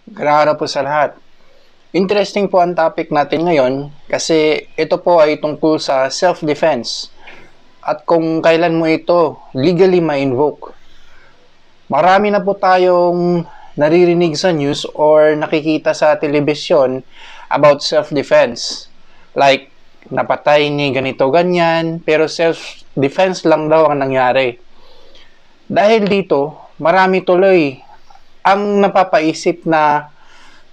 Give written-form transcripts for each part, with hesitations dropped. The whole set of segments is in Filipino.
Magandang po sa lahat. Interesting po ang topic natin ngayon kasi ito po ay tungkol sa self-defense at kung kailan mo ito legally ma-invoke. Marami na po tayong naririnig sa news or nakikita sa telebisyon about self-defense. Like, napatay ni ganito ganyan, pero self-defense lang daw ang nangyari. Dahil dito, marami tuloy ang napapaisip na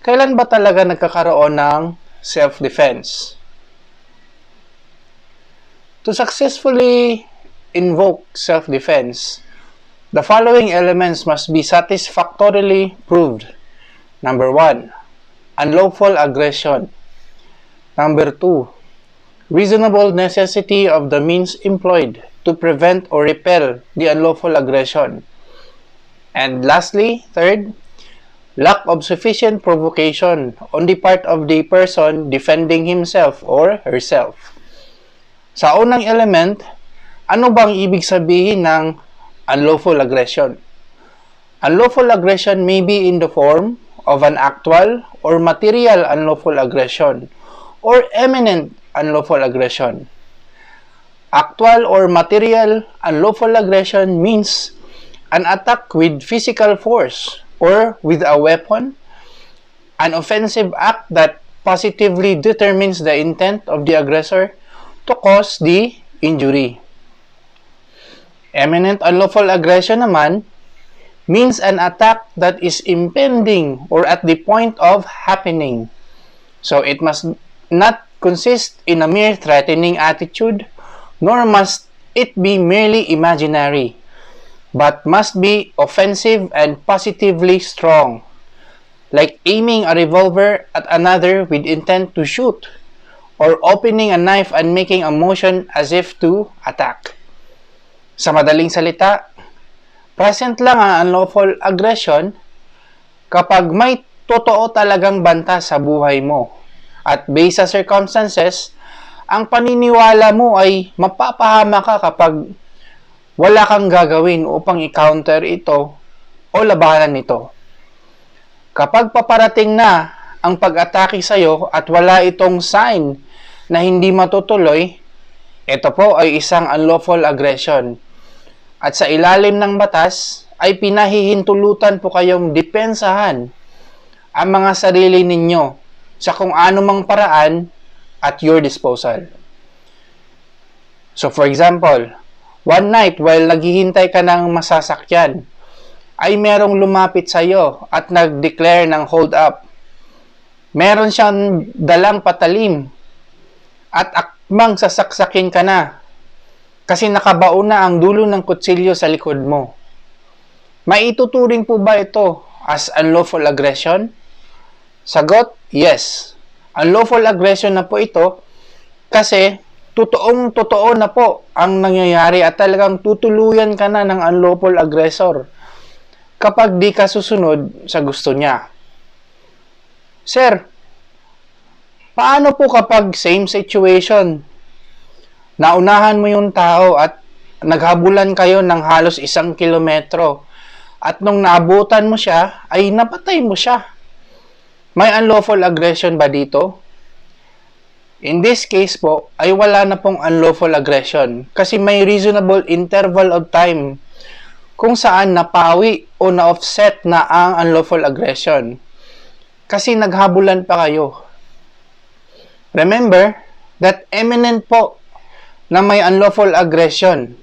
kailan ba talaga nagkakaroon ng self-defense? To successfully invoke self-defense, the following elements must be satisfactorily proved. Number 1, unlawful aggression. Number 2, reasonable necessity of the means employed to prevent or repel the unlawful aggression. And lastly, third, lack of sufficient provocation on the part of the person defending himself or herself. Sa unang element, ano bang ibig sabihin ng unlawful aggression? Unlawful aggression may be in the form of an actual or material unlawful aggression or imminent unlawful aggression. Actual or material unlawful aggression means an attack with physical force or with a weapon, an offensive act that positively determines the intent of the aggressor to cause the injury. Imminent unlawful aggression naman means an attack that is impending or at the point of happening. So it must not consist in a mere threatening attitude, nor must it be merely imaginary, but must be offensive and positively strong, like aiming a revolver at another with intent to shoot, or opening a knife and making a motion as if to attack. Sa madaling salita, present lang ang unlawful aggression kapag may totoo talagang banta sa buhay mo at based sa circumstances, ang paniniwala mo ay mapapahama ka kapag wala kang gagawin upang i-counter ito o labanan ito. Kapag paparating na ang pag-atake sa iyo at wala itong sign na hindi matutuloy, ito po ay isang unlawful aggression. At sa ilalim ng batas ay pinahihintulutan po kayong depensahan ang mga sarili ninyo sa kung anumang paraan at your disposal. So for example, one night while naghihintay ka ng masasakyan, ay merong lumapit sa iyo at nag-declare ng hold up. Meron siyang dalang patalim at akmang sasaksakin ka na kasi nakabaon na ang dulo ng kutsilyo sa likod mo. Maituturing po ba ito as unlawful aggression? Sagot, yes. Unlawful aggression na po ito kasi totoong-totoo na po ang nangyayari at talagang tutuluyan ka na ng unlawful aggressor kapag di ka susunod sa gusto niya. Sir, paano po kapag same situation? Naunahan mo yung tao at naghabulan kayo ng halos 1 kilometro at nung naabutan mo siya, ay napatay mo siya. May unlawful aggression ba dito? In this case po, ay wala na pong unlawful aggression kasi may reasonable interval of time kung saan napawi o na-offset na ang unlawful aggression. Kasi naghabulan pa kayo. Remember that imminent po na may unlawful aggression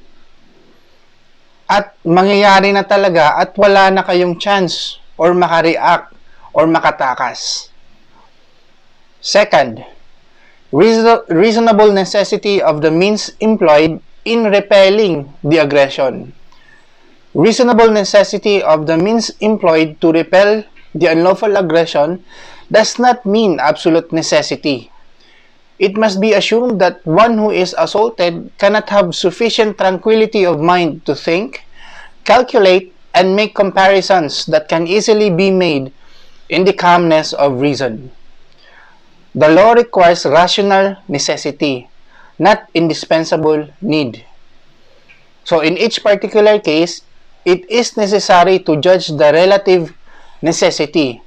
at mangyayari na talaga at wala na kayong chance or makareact or makatakas. Second, reasonable necessity of the means employed in repelling the aggression. Reasonable necessity of the means employed to repel the unlawful aggression does not mean absolute necessity. It must be assumed that one who is assaulted cannot have sufficient tranquility of mind to think, calculate, and make comparisons that can easily be made in the calmness of reason. The law requires rational necessity, not indispensable need. So in each particular case, it is necessary to judge the relative necessity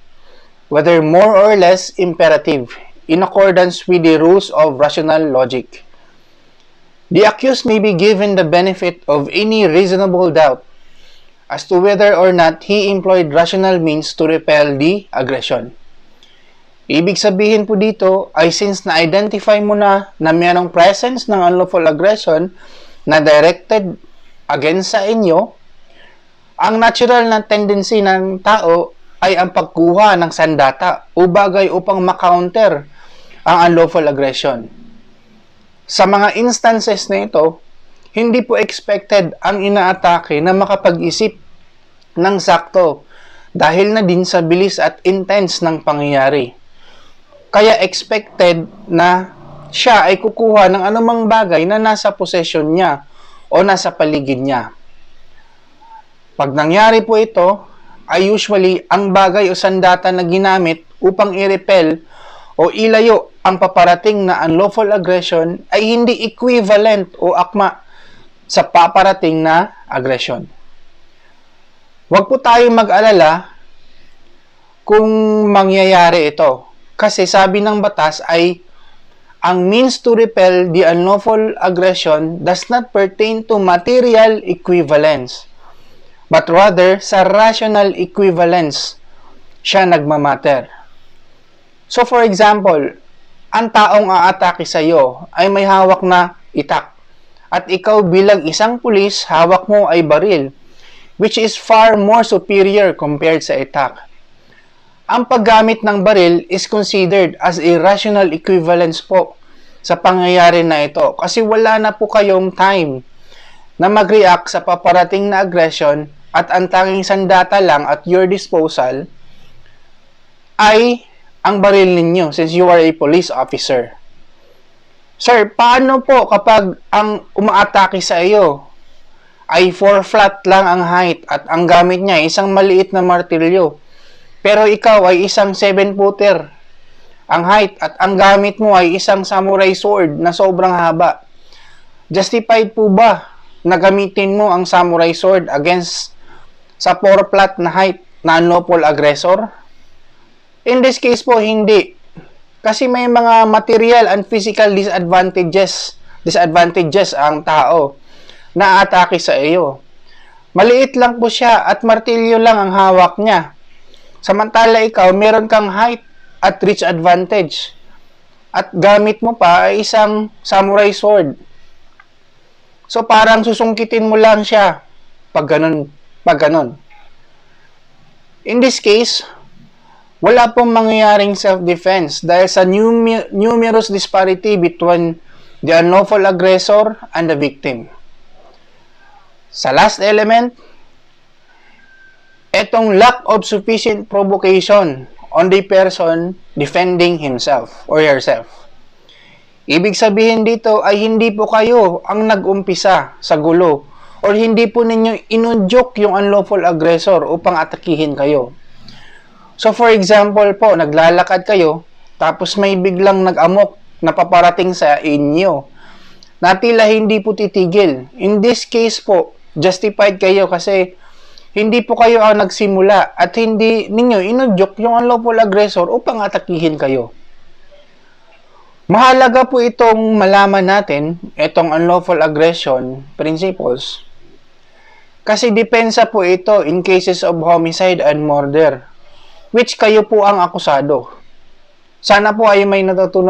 whether more or less imperative, in accordance with the rules of rational logic. The accused may be given the benefit of any reasonable doubt as to whether or not he employed rational means to repel the aggression. Ibig sabihin po dito ay since na-identify mo na mayroong presence ng unlawful aggression na directed against sa inyo, ang natural na tendency ng tao ay ang pagkuha ng sandata o bagay upang makounter ang unlawful aggression. Sa mga instances na ito, hindi po expected ang inaatake na makapag-isip ng sakto dahil na din sa bilis at intense ng pangyayari. Kaya expected na siya ay kukuha ng anumang bagay na nasa possession niya o nasa paligid niya. Pag nangyari po ito, ay usually ang bagay o sandata na ginamit upang i-repel o ilayo ang paparating na unlawful aggression ay hindi equivalent o akma sa paparating na aggression. Huwag po tayong mag-alala kung mangyayari ito. Kasi sabi ng batas ay ang means to repel the unlawful aggression does not pertain to material equivalence, but rather sa rational equivalence siya nagmamatter. So for example, ang taong aatake sa iyo ay may hawak na itak at ikaw bilang isang pulis, hawak mo ay baril, which is far more superior compared sa itak. Ang paggamit ng baril is considered as a rational equivalence po sa pangyayari na ito kasi wala na po kayong time na mag-react sa paparating na aggression at ang tanging sandata lang at your disposal ay ang baril ninyo since you are a police officer. Sir, paano po kapag ang umaatake sa iyo ay 4 flat lang ang height at ang gamit niya ay isang maliit na martilyo, pero ikaw ay isang 7-footer ang height at ang gamit mo ay isang samurai sword na sobrang haba? Justified po ba na gamitin mo ang samurai sword against sa 4 flat na height na unlawful aggressor? In this case po, hindi. Kasi may mga material and physical disadvantages ang tao na atake sa iyo. Maliit lang po siya at martilyo lang ang hawak niya. Samantala ikaw, meron kang height at reach advantage. At gamit mo pa ay isang samurai sword. So parang susungkitin mo lang siya pag ganun. In this case, wala pong mangyayaring self-defense dahil sa numerous disparity between the unlawful aggressor and the victim. Sa last element, etong lack of sufficient provocation on the person defending himself or herself. Ibig sabihin dito ay hindi po kayo ang nag-umpisa sa gulo or hindi po ninyo inudyok yung unlawful aggressor upang atakihin kayo. So for example po, naglalakad kayo, tapos may biglang nag-amok na paparating sa inyo, na tila hindi po titigil. In this case po, justified kayo kasi hindi po kayo ang nagsimula at hindi ninyo inudyok yung unlawful aggressor upang atakihin kayo. Mahalaga po itong malaman natin, itong unlawful aggression principles, kasi depensa po ito in cases of homicide and murder, which kayo po ang akusado. Sana po ay may natutunan